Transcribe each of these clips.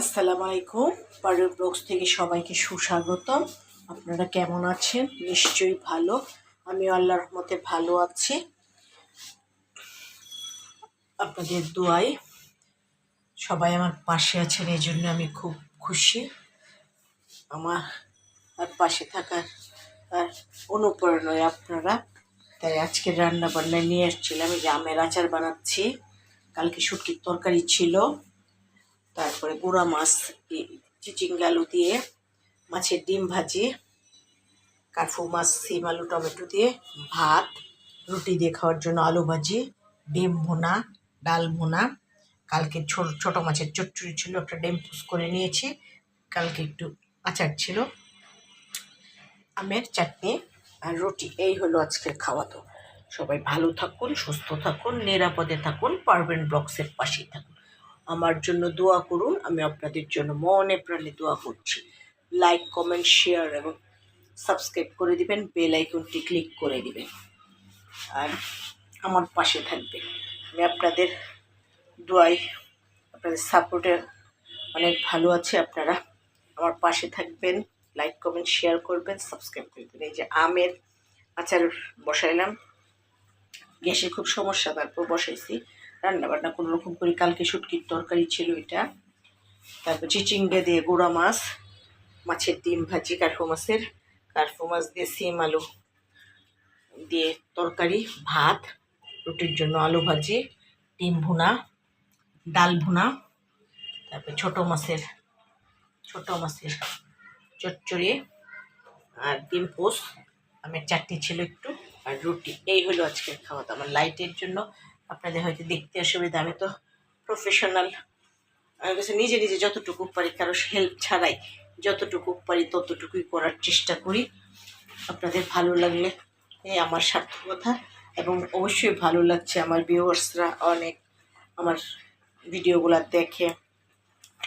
আসসালামু আলাইকুম। পারুল ব্লগস থেকে সবাইকে সুস্বাগতম। আপনারা কেমন আছেন? নিশ্চয়ই ভালো। আমিও আল্লাহর রহমতে ভালো আছি। আপনাদের দোয়ায় সবাই আমার পাশে আছেন, এই জন্য আমি খুব খুশি। আমার আর পাশে থাকার অনুপ্রেরণায় আপনারা। তাই আজকে রান্না বান্নায় নিয়ে এসেছিলাম এই যে আমের আচার বানাচ্ছি। কালকে শুটকির তরকারি ছিল, তারপরে গুঁড়া মাছ, চিচিঙ্গা আলু দিয়ে মাছের ডিম ভাজি, কার্ফু মাছ, সিম আলু টমেটো দিয়ে ভাত, রুটি দিয়ে খাওয়ার জন্য আলু ভাজি, ডিম ভুনা, ডাল ভুনা। কালকে ছোট মাছের চচ্চড়ি ছিল, একটা ডিম পুষ করে নিয়েছি। কালকে একটু আচার ছিল, আমের চাটনি আর রুটি। এই হলো আজকের খাওয়া। তো সবাই ভালো থাকুন, সুস্থ থাকুন, নিরাপদে থাকুন, পারবেন ব্লগসের পাশেই থাকুন। আমার জন্য দোয়া করুন, আমি আপনাদের জন্য মনে প্রাণে দোয়া করছি। লাইক, কমেন্ট, শেয়ার এবং সাবস্ক্রাইব করে দিবেন, বেল আইকনটি ক্লিক করে দিবেন আর আমার পাশে থাকবেন। আমি আপনাদের দোয়ায়, আপনাদের সাপোর্টে অনেক ভালো আছে। আপনারা আমার পাশে থাকবেন, লাইক কমেন্ট শেয়ার করবেন, সাবস্ক্রাইব করবেন। এই যে আমের আচার বসাইলাম, গ্যাসের খুব সমস্যা, তারপর বসাইছি। রান্নাবান্না কোনো রকম করি। কালকে শুটকির তরকারি ছিল এটা, তারপর চিচিঙ্গা দিয়ে গুঁড়া মাছ, মাছের ডিম ভাজি, কার্ফু মাছ দিয়ে সিম আলু দিয়ে তরকারি, ভাত, রুটির জন্য আলু ভাজি, ডিম ভুনা, ডাল ভুনা, তারপর ছোট মাছের চচ্চড়ি আর ডিম পোস্ট, আমের চাটনি ছিল একটু, আর রুটি। এই হলো আজকের খাওয়া দাওয়া। আমার লাইটের জন্য আপনাদের হয়তো দেখতে অসুবিধা। আমি তো প্রফেশনাল, আমার কাছে নিজে নিজে যতটুকু পারি, কারো হেল্প ছাড়াই যতটুকু পারি ততটুকুই করার চেষ্টা করি। আপনাদের ভালো লাগলে এই আমার সার্থকতা। এবং অবশ্যই ভালো লাগছে, আমার ভিউয়ার্সরা অনেক আমার ভিডিওগুলো দেখে,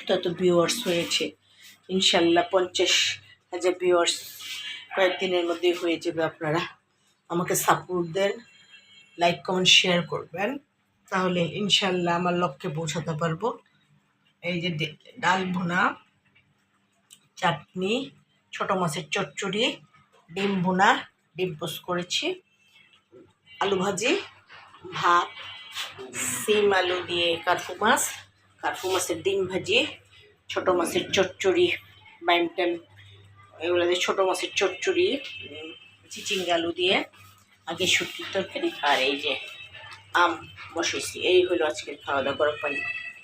তত ভিউয়ার্স হয়েছে। ইনশাল্লাহ 50,000 ভিউয়ার্স কয়েকদিনের মধ্যেই হয়ে যাবে। আপনারা আমাকে সাপোর্ট দেন, লাইক কমেন্ট শেয়ার করবেন, তাহলে ইনশাল্লাহ আমার লক্ষ্যে পৌঁছাতে পারবো। এই যে ডাল ভুনা, চাটনি, ছোট মাছের চচ্চড়ি, ডিম ভুনা, ডিম পোস্ট করেছি, আলু ভাজি, ভাত, সিম আলু দিয়ে কার্ফু মাছের ডিম ভাজি, ছোট মাছের চচ্চড়ি, বাইমটাম, এগুলো দিয়ে ছোটো মাছের চচ্চড়ি, চিচিঙ্গা আলু দিয়ে আগে শুটকির তরকারি, আর এই যে আম বসাইছি। এই হলো আজকের খাওয়া দাওয়া। গরম পানি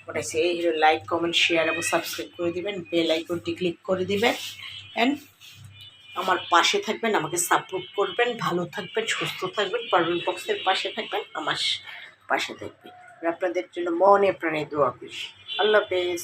ফোটাইছি। এই হলো। লাইক কমেন্ট শেয়ার এবং সাবস্ক্রাইব করে দিবেন, বেল আইকনটি ক্লিক করে দিবেন অ্যান্ড আমার পাশে থাকবেন, আমাকে সাপোর্ট করবেন। ভালো থাকবেন, সুস্থ থাকবেন, পারুল বক্সের পাশে থাকবেন, আমার পাশে থাকবেন। আপনাদের জন্য মনে প্রাণে দোয়া করি। আল্লাহ হাফেজ।